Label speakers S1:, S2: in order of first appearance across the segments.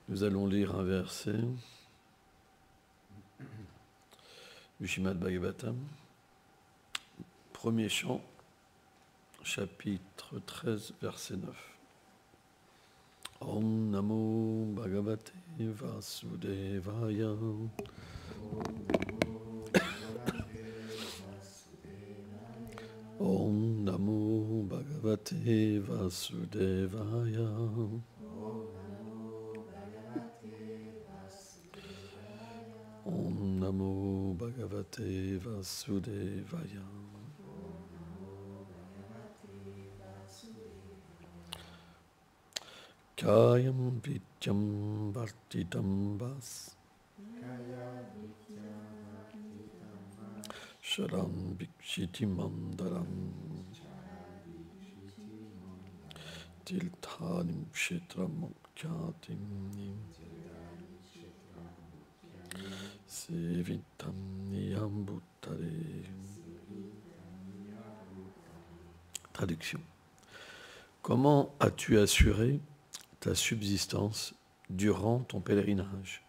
S1: Nous allons lire un verset du Srimad Bhagavatam, premier chant, chapitre 13, verset 9. Om Namo Bhagavate Vasudevaya. Om Namo Bhagavate Vasudevaya. Om Namo Bhagavate Vasudevaya. Kayam Vityam Bhartitam Vas Sharam Vikshiti Mandaram Tilthanim Kshetram Kyatim Sevitam Niyambutare. Traduction. Comment as-tu assuré ta subsistance durant ton pèlerinage?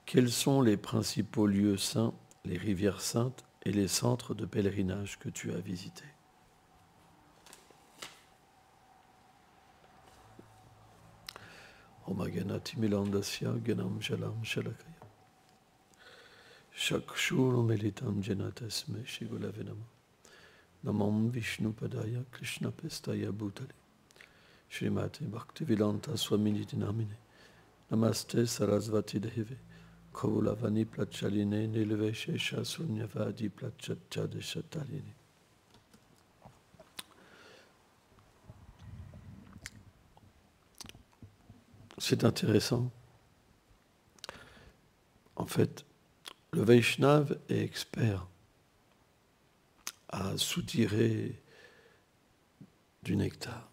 S1: Quels sont les principaux lieux saints, les rivières saintes et les centres de pèlerinage que tu as visités? Omaganati Milandasya Ganam Jalam Shalakaya Shakshur Melitam Janatasme Shigulavenama Namam Vishnu Padaya Krishna Pestaya Bhutale Srimate Bhaktivedanta Swaminiti Namine Namaste Sarasvati Deve Kaulavani Plachaline Nilve Shesha Sunyavadi Plachacha Deshatarine. C'est intéressant. En fait, le Vaishnava est expert à soutirer du nectar.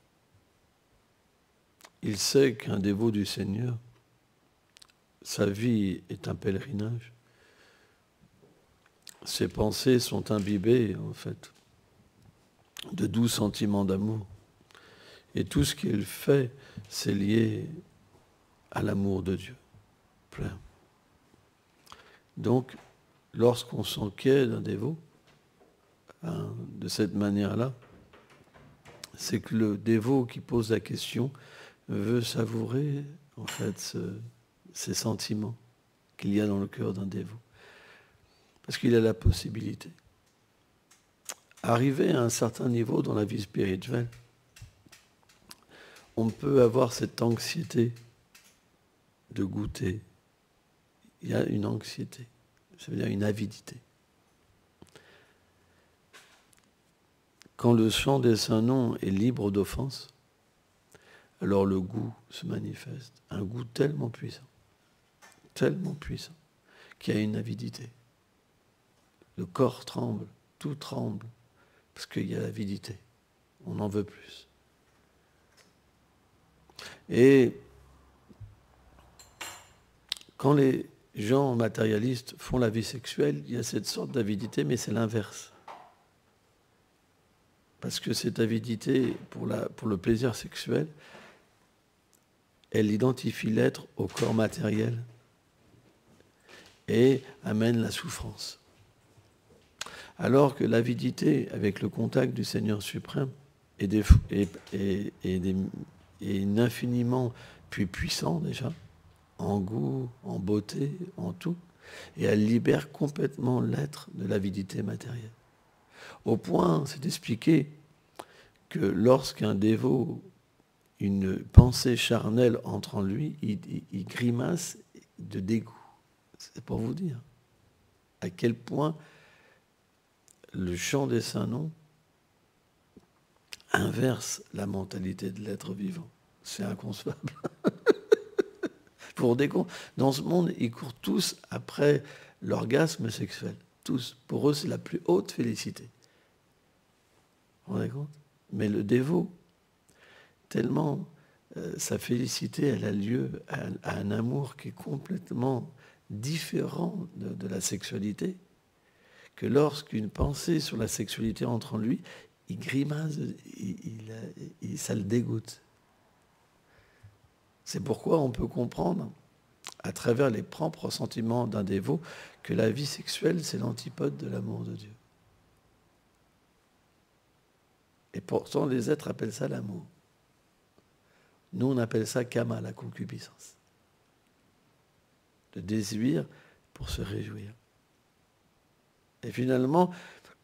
S1: Il sait qu'un dévot du Seigneur, sa vie est un pèlerinage. Ses pensées sont imbibées, en fait, de doux sentiments d'amour. Et tout ce qu'il fait, c'est lié à l'amour de Dieu, plein. Donc, lorsqu'on s'enquiert d'un dévot, de cette manière-là, c'est que le dévot qui pose la question veut savourer, en fait, ces sentiments qu'il y a dans le cœur d'un dévot. Parce qu'il a la possibilité. Arrivé à un certain niveau dans la vie spirituelle, on peut avoir cette anxiété de goûter. Il y a une anxiété, ça veut dire une avidité. Quand le chant des saints noms est libre d'offense, alors le goût se manifeste. Un goût tellement puissant, qu'il y a une avidité. Le corps tremble, tout tremble, parce qu'il y a l'avidité. On en veut plus. Et quand les gens matérialistes font la vie sexuelle, il y a cette sorte d'avidité, mais c'est l'inverse. Parce que cette avidité, pour le plaisir sexuel, elle identifie l'être au corps matériel et amène la souffrance. Alors que l'avidité, avec le contact du Seigneur suprême, est infiniment plus puissant déjà, en goût, en beauté, en tout, et elle libère complètement l'être de l'avidité matérielle. Au point, c'est expliqué que lorsqu'un dévot, une pensée charnelle entre en lui, il grimace de dégoût. C'est pour vous dire à quel point le chant des saints noms inverse la mentalité de l'être vivant. C'est inconcevable. Dans ce monde, ils courent tous après l'orgasme sexuel. Tous. Pour eux, c'est la plus haute félicité. Vous vous rendez compte? Mais le dévot, tellement sa félicité, elle a lieu à un amour qui est complètement différent de la sexualité, que lorsqu'une pensée sur la sexualité entre en lui, il grimace, ça le dégoûte. C'est pourquoi on peut comprendre, à travers les propres sentiments d'un dévot, que la vie sexuelle, c'est l'antipode de l'amour de Dieu. Et pourtant, les êtres appellent ça l'amour. Nous, on appelle ça kama, la concupiscence. Le désir pour se réjouir. Et finalement,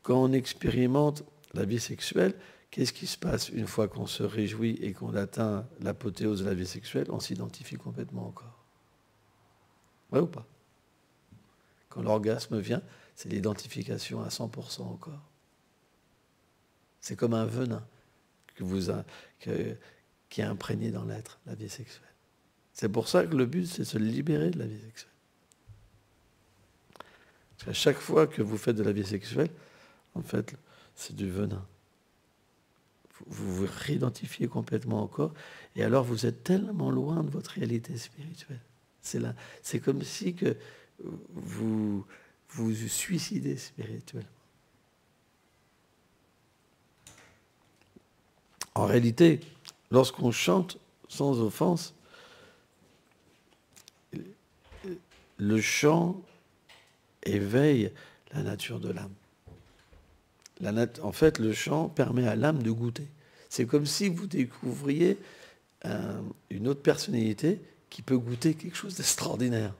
S1: quand on expérimente la vie sexuelle, qu'est-ce qui se passe une fois qu'on se réjouit et qu'on atteint l'apothéose de la vie sexuelle? On s'identifie complètement au corps. Ouais ou pas? Quand l'orgasme vient, c'est l'identification à 100% au corps. C'est comme un venin qui est imprégné dans l'être, la vie sexuelle. C'est pour ça que le but, c'est de se libérer de la vie sexuelle. Parce qu'à chaque fois que vous faites de la vie sexuelle, en fait, c'est du venin. Vous vous réidentifiez complètement au corps, et alors vous êtes tellement loin de votre réalité spirituelle. C'est comme si que vous vous suicidez spirituellement. En réalité, lorsqu'on chante sans offense, le chant éveille la nature de l'âme. En fait, le chant permet à l'âme de goûter. C'est comme si vous découvriez une autre personnalité qui peut goûter quelque chose d'extraordinaire.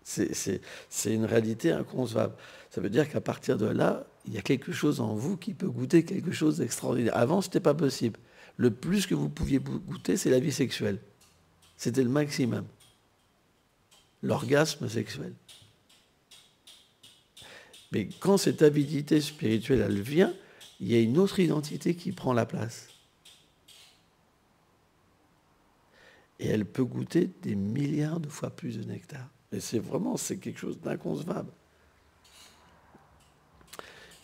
S1: C'est une réalité inconcevable. Ça veut dire qu'à partir de là, il y a quelque chose en vous qui peut goûter quelque chose d'extraordinaire. Avant, ce n'était pas possible. Le plus que vous pouviez goûter, c'est la vie sexuelle. C'était le maximum. L'orgasme sexuel. Mais quand cette avidité spirituelle, elle vient, il y a une autre identité qui prend la place. Et elle peut goûter des milliards de fois plus de nectar. Et c'est quelque chose d'inconcevable.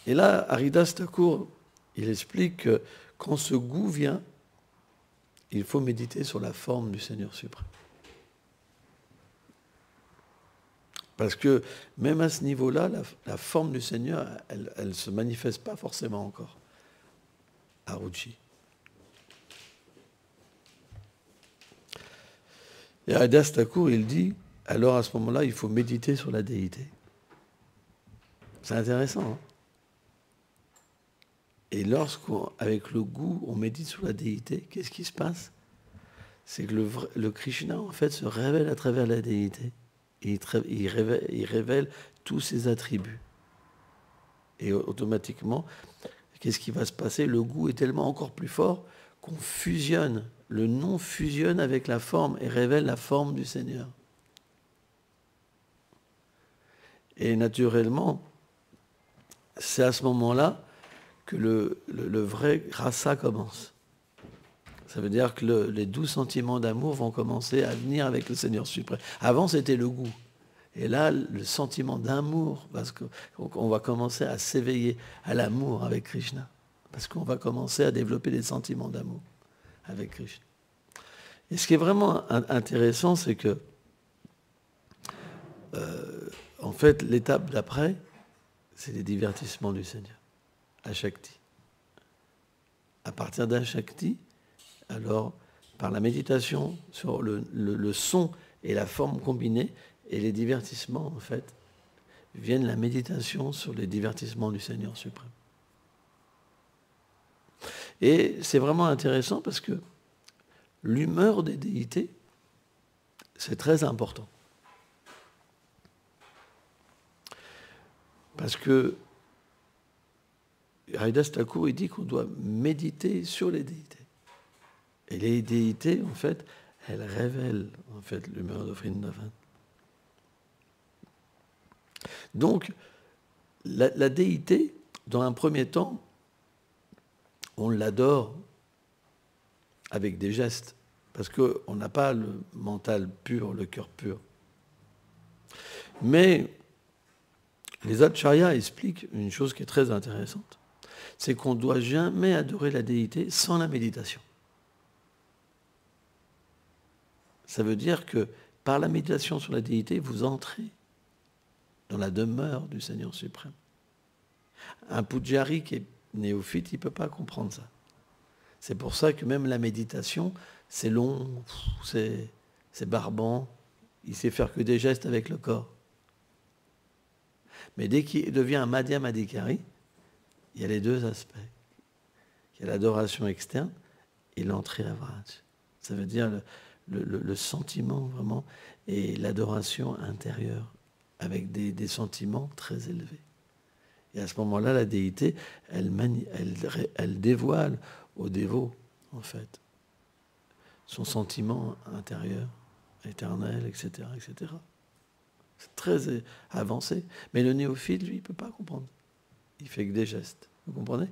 S1: Et là, Haridas Thakur, il explique que quand ce goût vient, il faut méditer sur la forme du Seigneur suprême. Parce que même à ce niveau-là, la forme du Seigneur, elle ne se manifeste pas forcément encore à Ruchi. Et Haridas Thakur, il dit, alors à ce moment-là, il faut méditer sur la déité. C'est intéressant, hein? Et lorsqu'avec le goût, on médite sur la déité, qu'est-ce qui se passe? C'est que le Krishna, en fait, se révèle à travers la déité. Et il révèle tous ses attributs. Et automatiquement, qu'est-ce qui va se passer? Le goût est tellement encore plus fort qu'on fusionne. Le nom fusionne avec la forme et révèle la forme du Seigneur. Et naturellement, c'est à ce moment-là que le vrai rasa commence. Ça veut dire que les 12 sentiments d'amour vont commencer à venir avec le Seigneur suprême. Avant, c'était le goût. Et là, le sentiment d'amour, parce qu'on va commencer à s'éveiller à l'amour avec Krishna. Parce qu'on va commencer à développer des sentiments d'amour avec Krishna. Et ce qui est vraiment intéressant, c'est que, en fait, l'étape d'après, c'est les divertissements du Seigneur. Ashakti. À partir d'Ashakti, alors, par la méditation sur le son et la forme combinée, et les divertissements, en fait, viennent la méditation sur les divertissements du Seigneur suprême. Et c'est vraiment intéressant parce que l'humeur des déités, c'est très important. Parce que Haridas Thakur, il dit qu'on doit méditer sur les déités. Et les déités, en fait, elles révèlent en fait l'humeur de Vrindavan. Donc, la déité, dans un premier temps, on l'adore avec des gestes, parce qu'on n'a pas le mental pur, le cœur pur. Mais les acharyas expliquent une chose qui est très intéressante, c'est qu'on ne doit jamais adorer la déité sans la méditation. Ça veut dire que par la méditation sur la déité, vous entrez dans la demeure du Seigneur suprême. Un pujari qui est néophyte, il ne peut pas comprendre ça. C'est pour ça que même la méditation, c'est long, c'est barbant. Il sait faire que des gestes avec le corps. Mais dès qu'il devient un Madhya Madhikari, il y a les deux aspects. Il y a l'adoration externe et l'entrée à Vraj. Ça veut dire le sentiment vraiment et l'adoration intérieure avec des sentiments très élevés. Et à ce moment-là, la déité, elle dévoile au dévot, en fait, son sentiment intérieur, éternel, etc., etc. C'est très avancé. Mais le néophyte, lui, il ne peut pas comprendre. Il fait que des gestes. Vous comprenez?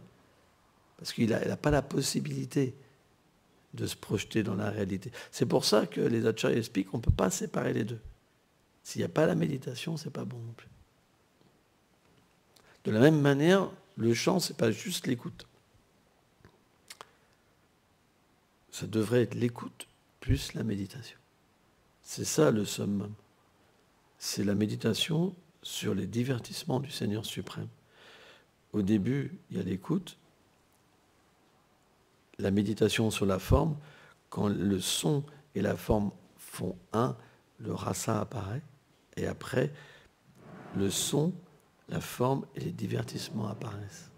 S1: Parce qu'il n'a pas la possibilité de se projeter dans la réalité. C'est pour ça que les acharyas expliquent qu'on ne peut pas séparer les deux. S'il n'y a pas la méditation, c'est pas bon non plus. De la même manière, le chant, ce n'est pas juste l'écoute. Ça devrait être l'écoute plus la méditation. C'est ça le summum. C'est la méditation sur les divertissements du Seigneur suprême. Au début, il y a l'écoute, la méditation sur la forme. Quand le son et la forme font un, le rasa apparaît. Et après, le son, la forme et les divertissements apparaissent.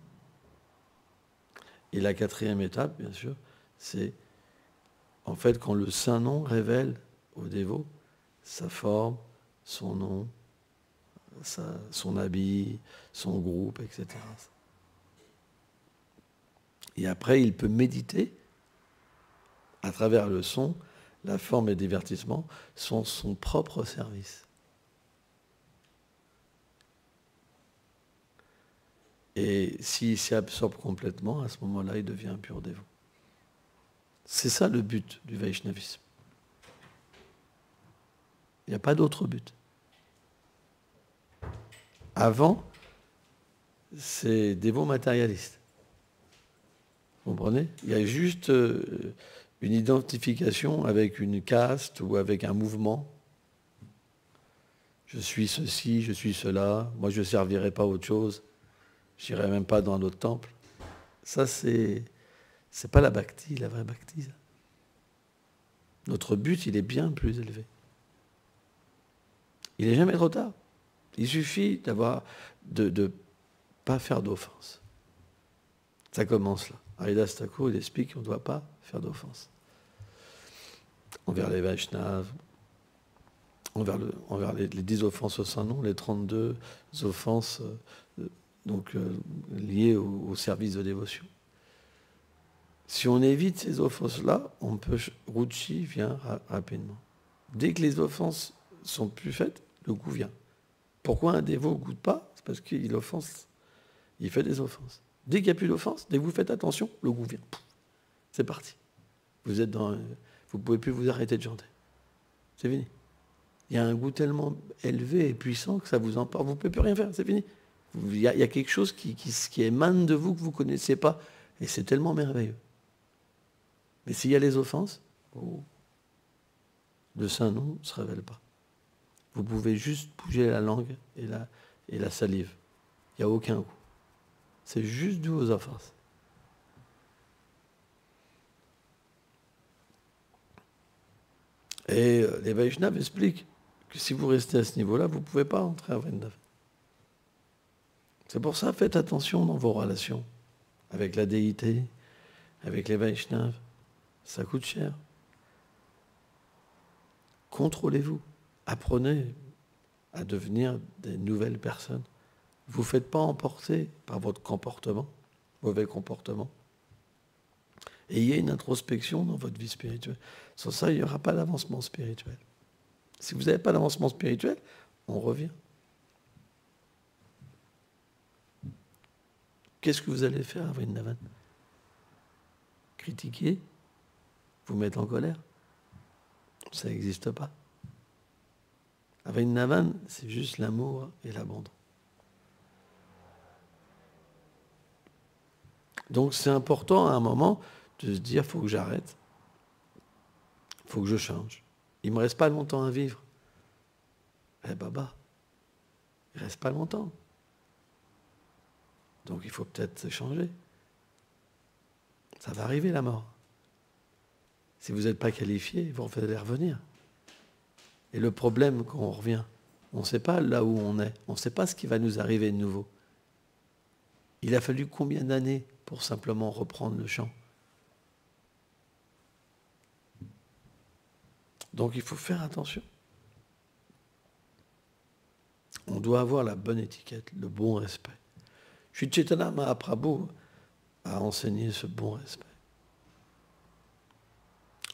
S1: Et la quatrième étape, bien sûr, c'est en fait quand le Saint-Nom révèle au dévot sa forme, son nom, son habit, son groupe, etc. Et après, il peut méditer à travers le son, la forme et le divertissement sont son propre service. Et s'il s'y absorbe complètement, à ce moment-là, il devient un pur dévot. C'est ça le but du Vaishnavisme. Il n'y a pas d'autre but. Avant, c'est dévot matérialiste. Vous comprenez? Il y a juste une identification avec une caste ou avec un mouvement. Je suis ceci, je suis cela, moi je ne servirai pas autre chose, je n'irai même pas dans d'autres temples. Ça, c'est pas la bhakti, la vraie bhakti. Ça. Notre but, il est bien plus élevé. Il n'est jamais trop tard. Il suffit de pas faire d'offense. Ça commence là. Haridas Thakur, il explique qu'on ne doit pas faire d'offense. Envers les Vaishnavas, envers les 10 offenses au Saint-Nom, les 32 offenses liées au service de dévotion. Si on évite ces offenses-là, on peut... Ruchi vient rapidement. Dès que les offenses sont plus faites, le goût vient. Pourquoi un dévot ne goûte pas? C'est parce qu'il offense. Il fait des offenses. Dès qu'il n'y a plus d'offense, dès que vous faites attention, le goût vient. C'est parti. Vous ne pouvez plus vous arrêter de chanter. C'est fini. Il y a un goût tellement élevé et puissant que ça vous emporte. Vous ne pouvez plus rien faire, c'est fini. Il y a quelque chose qui émane de vous que vous ne connaissez pas. Et c'est tellement merveilleux. Mais s'il y a les offenses, le Saint-Nom ne se révèle pas. Vous pouvez juste bouger la langue et la salive. Il n'y a aucun goût. C'est juste dû aux offenses. Et les Vaishnavas expliquent que si vous restez à ce niveau-là, vous ne pouvez pas entrer à Vrindavan. C'est pour ça, faites attention dans vos relations avec la déité, avec les Vaishnavas. Ça coûte cher. Contrôlez-vous. Apprenez à devenir des nouvelles personnes. Ne vous faites pas emporter par votre comportement, mauvais comportement. Ayez une introspection dans votre vie spirituelle. Sans ça, il n'y aura pas d'avancement spirituel. Si vous n'avez pas d'avancement spirituel, on revient. Qu'est-ce que vous allez faire à Vrindavan? Critiquer? Vous mettre en colère? Ça n'existe pas. À Vrindavan, c'est juste l'amour et l'abandon. Donc c'est important à un moment de se dire, il faut que j'arrête, il faut que je change. Il ne me reste pas longtemps à vivre. Eh baba, il ne reste pas longtemps. Donc il faut peut-être changer. Ça va arriver la mort. Si vous n'êtes pas qualifié, vous allez revenir. Et le problème quand on revient, on ne sait pas là où on est, on ne sait pas ce qui va nous arriver de nouveau. Il a fallu combien d'années pour simplement reprendre le chant? Donc il faut faire attention. On doit avoir la bonne étiquette, le bon respect. Sri Chaitanya Mahaprabhu a enseigné ce bon respect.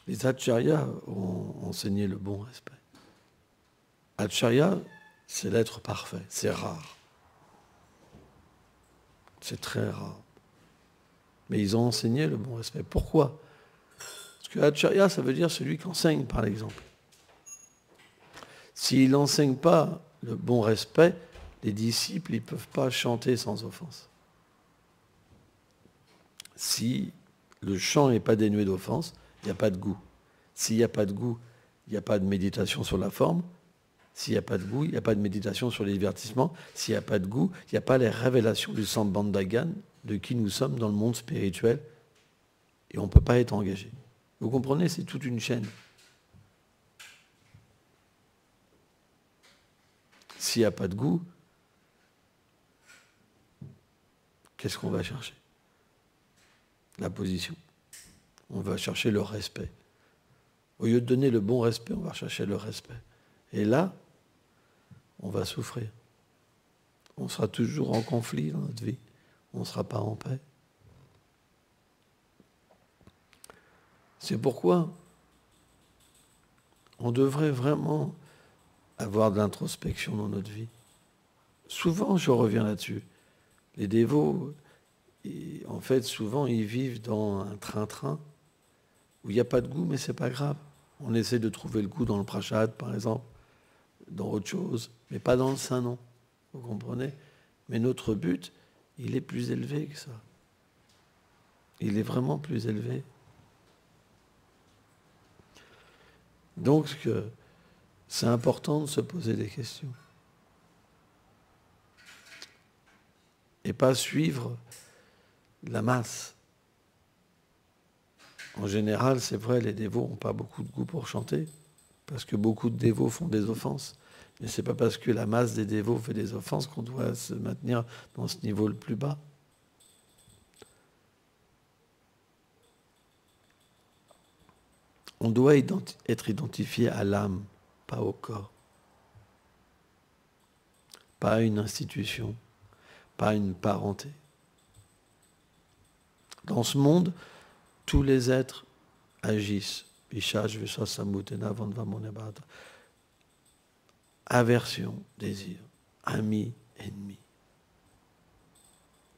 S1: Les acharyas ont enseigné le bon respect. Acharya, c'est l'être parfait, c'est rare. C'est très rare. Mais ils ont enseigné le bon respect. Pourquoi? Parce que acharya, ça veut dire celui qui enseigne, par exemple. S'il n'enseigne pas le bon respect, les disciples, ils ne peuvent pas chanter sans offense. Si le chant n'est pas dénué d'offense, il n'y a pas de goût. S'il n'y a pas de goût, il n'y a pas de méditation sur la forme. S'il n'y a pas de goût, il n'y a pas de méditation sur les divertissements. S'il n'y a pas de goût, il n'y a pas les révélations du Sambandhagan, de qui nous sommes dans le monde spirituel. Et on ne peut pas être engagé. Vous comprenez, c'est toute une chaîne. S'il n'y a pas de goût, qu'est-ce qu'on va chercher? La position. On va chercher le respect. Au lieu de donner le bon respect, on va chercher le respect. Et là, on va souffrir. On sera toujours en conflit dans notre vie. On ne sera pas en paix. C'est pourquoi on devrait vraiment avoir de l'introspection dans notre vie. Souvent, je reviens là-dessus. Les dévots, en fait, souvent, ils vivent dans un train-train où il n'y a pas de goût, mais c'est pas grave. On essaie de trouver le goût dans le prashad, par exemple, dans autre chose, mais pas dans le saint, non. Vous comprenez? Mais notre but, il est plus élevé que ça. Il est vraiment plus élevé. Donc, c'est important de se poser des questions. Et pas suivre la masse. En général, c'est vrai, les dévots n'ont pas beaucoup de goût pour chanter, parce que beaucoup de dévots font des offenses. Mais ce n'est pas parce que la masse des dévots fait des offenses qu'on doit se maintenir dans ce niveau le plus bas. On doit être identifié à l'âme, pas au corps. Pas à une institution, pas à une parenté. Dans ce monde, tous les êtres agissent. Aversion, désir, ami, ennemi.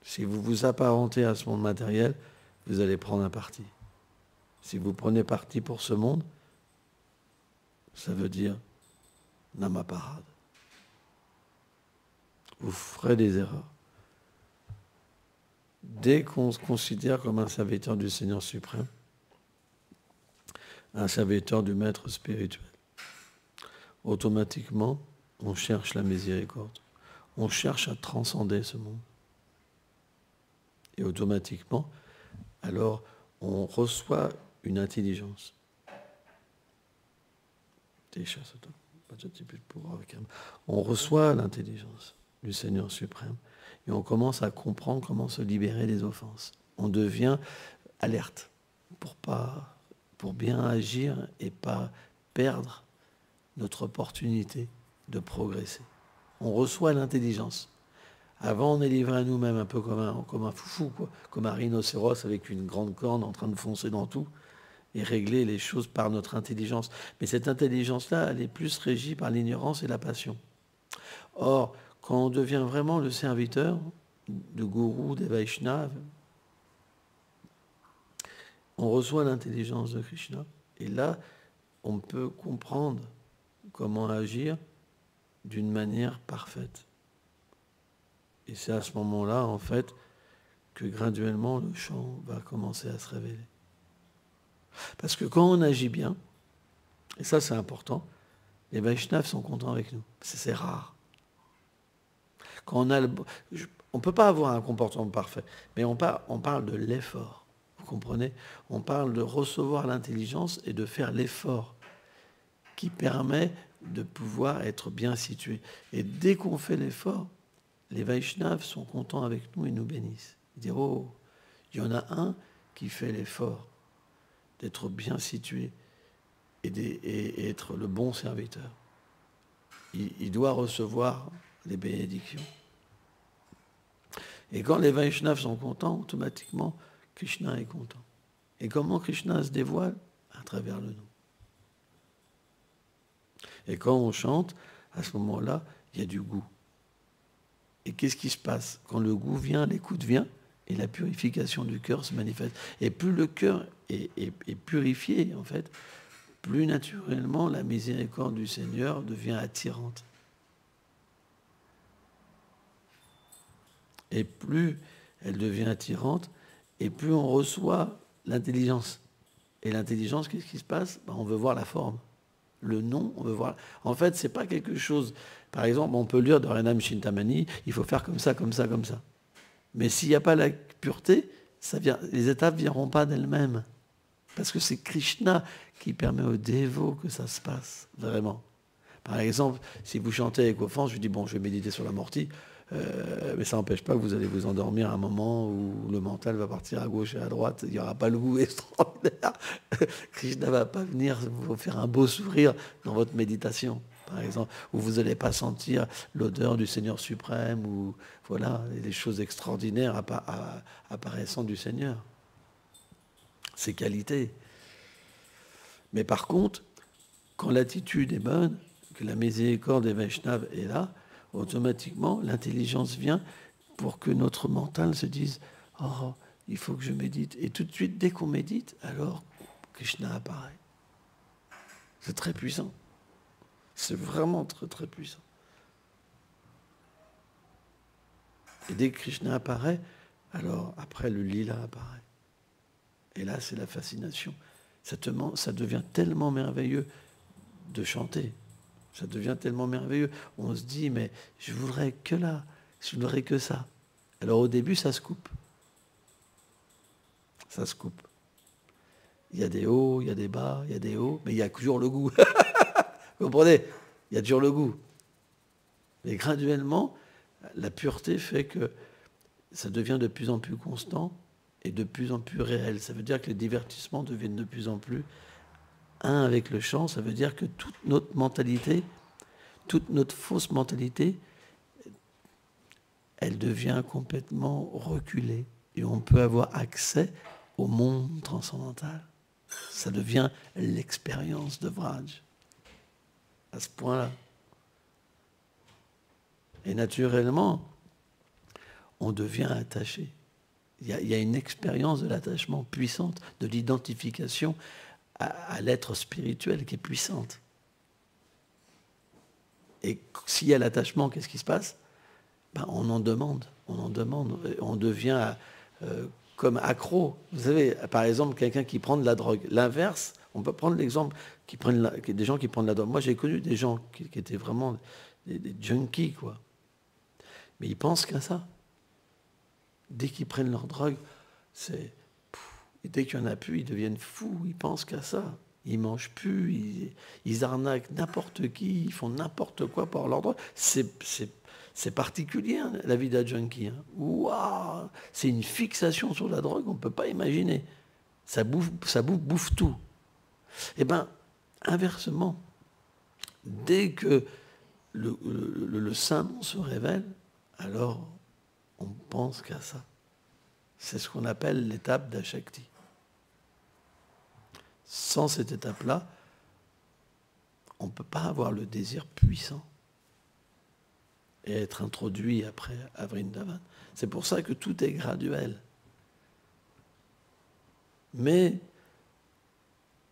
S1: Si vous vous apparentez à ce monde matériel, vous allez prendre un parti. Si vous prenez parti pour ce monde, ça veut dire namaparade. Vous ferez des erreurs. Dès qu'on se considère comme un serviteur du Seigneur suprême, un serviteur du maître spirituel, automatiquement, on cherche la miséricorde. On cherche à transcender ce monde. Et automatiquement, alors, on reçoit une intelligence. On reçoit l'intelligence du Seigneur suprême et on commence à comprendre comment se libérer des offenses. On devient alerte pour bien agir et pas perdre notre opportunité de progresser. On reçoit l'intelligence. Avant, on est livré à nous-mêmes un peu comme un foufou, quoi, comme un rhinocéros avec une grande corne en train de foncer dans tout et régler les choses par notre intelligence. Mais cette intelligence-là, elle est plus régie par l'ignorance et la passion. Or, quand on devient vraiment le serviteur de gourou, des Vaishnavas, on reçoit l'intelligence de Krishna. Et là, on peut comprendre comment agir d'une manière parfaite. Et c'est à ce moment-là, en fait, que graduellement, le chant va commencer à se révéler. Parce que quand on agit bien, et ça c'est important, les Vaishnavas sont contents avec nous. C'est rare. Quand on ne peut pas avoir un comportement parfait, mais on parle de l'effort. Vous comprenez? On parle de recevoir l'intelligence et de faire l'effort qui permet de pouvoir être bien situé. Et dès qu'on fait l'effort, les Vaishnavas sont contents avec nous et nous bénissent. Ils disent, oh, il y en a un qui fait l'effort d'être bien situé et être le bon serviteur. Il doit recevoir les bénédictions. Et quand les Vaishnavas sont contents, automatiquement, Krishna est content. Et comment Krishna se dévoile? À travers le nom. Et quand on chante, à ce moment-là, il y a du goût. Et qu'est-ce qui se passe? Quand le goût vient, l'écoute vient, et la purification du cœur se manifeste. Et plus le cœur est purifié, en fait, plus naturellement la miséricorde du Seigneur devient attirante. Et plus elle devient attirante, et plus on reçoit l'intelligence. Et l'intelligence, qu'est-ce qui se passe? On veut voir la forme. Le nom, on veut voir. En fait, c'est pas quelque chose. Par exemple, on peut lire dans Renam Chintamani, il faut faire comme ça, comme ça, comme ça. Mais s'il n'y a pas la pureté, les étapes ne viendront pas d'elles-mêmes. Parce que c'est Krishna qui permet aux dévots que ça se passe, vraiment. Par exemple, si vous chantez avec offense, je dis, bon, je vais méditer sur l'amorti, mais ça n'empêche pas que vous allez vous endormir à un moment où le mental va partir à gauche et à droite, il n'y aura pas le goût extraordinaire. Krishna ne va pas venir vous faire un beau sourire dans votre méditation, par exemple, où vous n'allez pas sentir l'odeur du Seigneur suprême, ou voilà, des choses extraordinaires apparaissant du Seigneur. Ses qualités. Mais par contre, quand l'attitude est bonne, que la miséricorde des Vaishnavas est là, automatiquement, l'intelligence vient pour que notre mental se dise « Oh, il faut que je médite ». Et tout de suite, dès qu'on médite, alors Krishna apparaît. C'est très puissant. C'est vraiment très, très puissant. Et dès que Krishna apparaît, alors après le lila apparaît. Et là, c'est la fascination. Ça devient tellement merveilleux de chanter. Ça devient tellement merveilleux. On se dit, mais je voudrais que là, je voudrais que ça. Alors au début, ça se coupe. Ça se coupe. Il y a des hauts, il y a des bas, il y a des hauts, mais il y a toujours le goût. Vous comprenez? Il y a toujours le goût. Mais graduellement, la pureté fait que ça devient de plus en plus constant et de plus en plus réel. Ça veut dire que les divertissements deviennent de plus en plus un avec le chant. Ça veut dire que toute notre mentalité, toute notre fausse mentalité, elle devient complètement reculée. Et on peut avoir accès au monde transcendantal. Ça devient l'expérience de Vraj. À ce point-là. Et naturellement, on devient attaché. Il y a une expérience de l'attachement puissante, de l'identification à l'être spirituel qui est puissante. Et s'il y a l'attachement, qu'est-ce qui se passe? On en demande, on devient comme accro. Vous savez, par exemple, quelqu'un qui prend de la drogue. L'inverse, on peut prendre l'exemple des gens qui prennent de la drogue. Moi, j'ai connu des gens qui étaient vraiment des junkies, quoi. Mais ils pensent qu'à ça. Dès qu'ils prennent leur drogue, et dès qu'il n'y en a plus, ils deviennent fous, ils pensent qu'à ça. Ils ne mangent plus, ils arnaquent n'importe qui, ils font n'importe quoi pour leur drogue. C'est particulier, hein, la vie d'un junkie. Hein. Waouh, c'est une fixation sur la drogue, on ne peut pas imaginer. Ça bouffe tout. Eh bien, inversement, dès que le saint se révèle, alors on pense qu'à ça. C'est ce qu'on appelle l'étape d'Ashakti. Sans cette étape-là, on ne peut pas avoir le désir puissant et être introduit après à Vrindavan. C'est pour ça que tout est graduel. Mais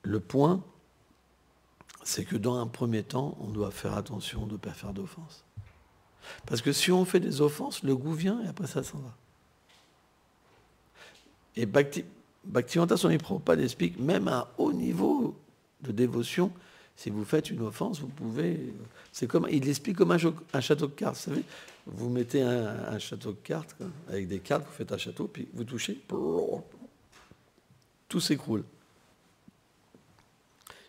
S1: le point, c'est que dans un premier temps, on doit faire attention de ne pas faire d'offense. Parce que si on fait des offenses, le goût vient et après ça s'en va. Et Bhaktivedanta Swami Prabhupada explique, même à un haut niveau de dévotion, si vous faites une offense, vous pouvez... il explique comme un château de cartes, vous savez. Vous mettez un château de cartes, avec des cartes, vous faites un château, puis vous touchez. tout s'écroule.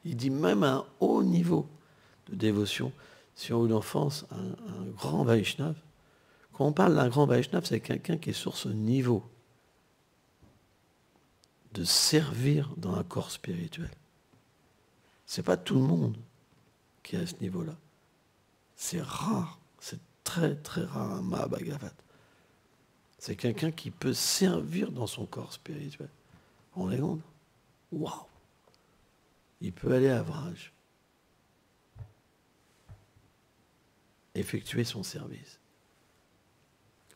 S1: Il dit même à un haut niveau de dévotion, si on a une enfance, un grand Vaishnav, quand on parle d'un grand Vaishnav, c'est quelqu'un qui est sur ce niveau de servir dans un corps spirituel. Ce n'est pas tout le monde qui est à ce niveau-là. C'est rare, c'est très très rare un Mahabhagavat. C'est quelqu'un qui peut servir dans son corps spirituel. On est compte? Waouh! Il peut aller à Vraj, effectuer son service.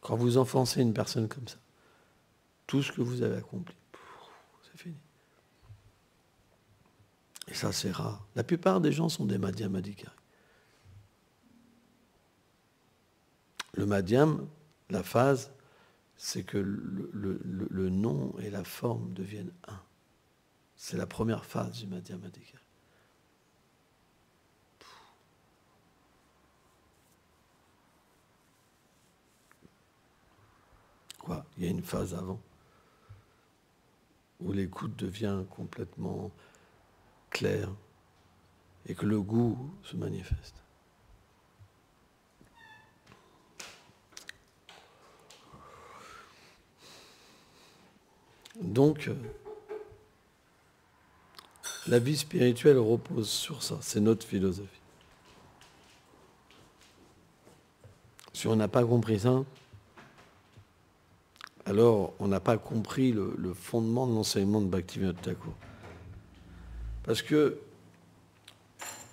S1: Quand vous enfoncez une personne comme ça, tout ce que vous avez accompli, c'est fini. Et ça, c'est rare. La plupart des gens sont des madhyamadikari. Le madhyam, la phase, c'est que le nom et la forme deviennent un. C'est la première phase du madhyamadikari. Quoi? Il y a une phase avant où l'écoute devient complètement claire et que le goût se manifeste. Donc, la vie spirituelle repose sur ça, c'est notre philosophie. Si on n'a pas compris ça, alors on n'a pas compris le fondement de l'enseignement de Bhaktivinoda Thakur. Parce que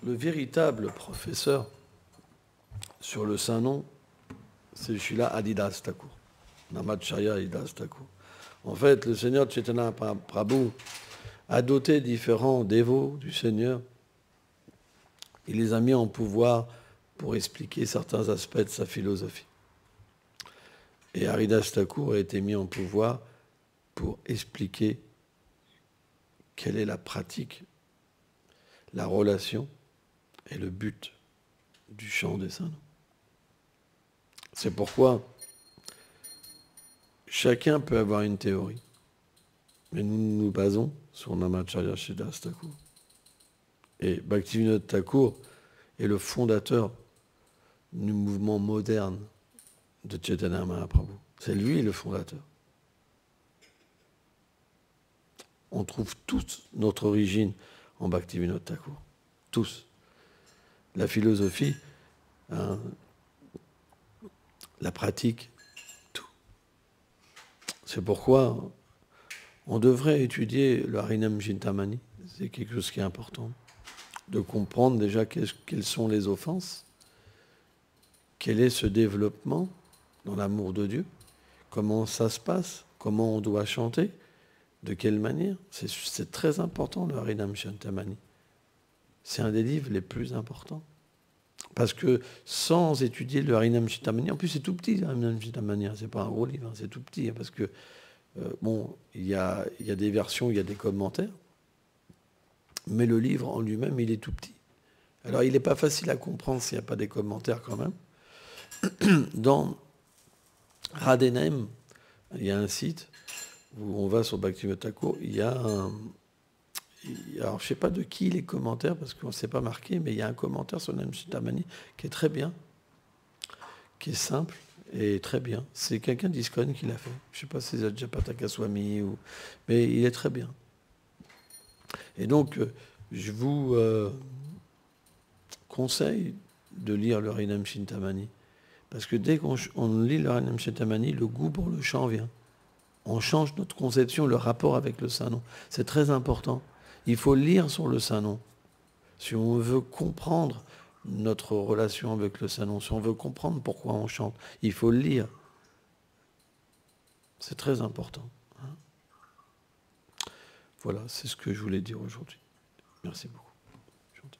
S1: le véritable professeur sur le Saint-Nom, c'est Srila Haridas Thakur, Namacharya Haridas Thakur. En fait, le Seigneur Chaitanya Prabhu a doté différents dévots du Seigneur. Il les a mis en pouvoir pour expliquer certains aspects de sa philosophie. Et Haridas Thakur a été mis en pouvoir pour expliquer quelle est la pratique, la relation et le but du chant des saints. C'est pourquoi chacun peut avoir une théorie, mais nous nous basons sur Namacharya Haridas Thakur. Et Bhaktivinoda Thakur est le fondateur du mouvement moderne de Chaitanya Mahaprabhu. C'est lui le fondateur. On trouve toute notre origine en Bhaktivinoda Thakur. Tous. La philosophie, hein, la pratique, tout. C'est pourquoi on devrait étudier le Harinam Chintamani. C'est quelque chose qui est important. De comprendre déjà quelles sont les offenses, quel est ce développement dans l'amour de Dieu, comment ça se passe, comment on doit chanter, de quelle manière. C'est très important le Harinam Chintamani. C'est un des livres les plus importants. Parce que sans étudier le Harinam Chintamani, en plus c'est tout petit le Harinam Chintamani, c'est pas un gros livre, c'est tout petit, parce que il y a des versions, il y a des commentaires, mais le livre en lui-même, il est tout petit. Alors il n'est pas facile à comprendre s'il n'y a pas des commentaires quand même. Dans Radenem, il y a un site où on va sur Bhaktivinoda Thakur, il y a un... Alors je ne sais pas de qui les commentaires, parce qu'on ne s'est pas marqué, mais il y a un commentaire sur Harinam Chintamani qui est très bien, qui est simple et très bien. C'est quelqu'un d'ISKCON qui l'a fait. Je ne sais pas si c'est Japataka Swami, mais il est très bien. Et donc, je vous conseille de lire le Harinam Chintamani. Parce que dès qu'on lit le Harinam Chintamani, le goût pour le chant vient. On change notre conception, le rapport avec le Saint-Nom. C'est très important. Il faut lire sur le Saint-Nom. Si on veut comprendre notre relation avec le Saint-Nom, si on veut comprendre pourquoi on chante, il faut le lire. C'est très important. Voilà, c'est ce que je voulais dire aujourd'hui. Merci beaucoup. Gentil.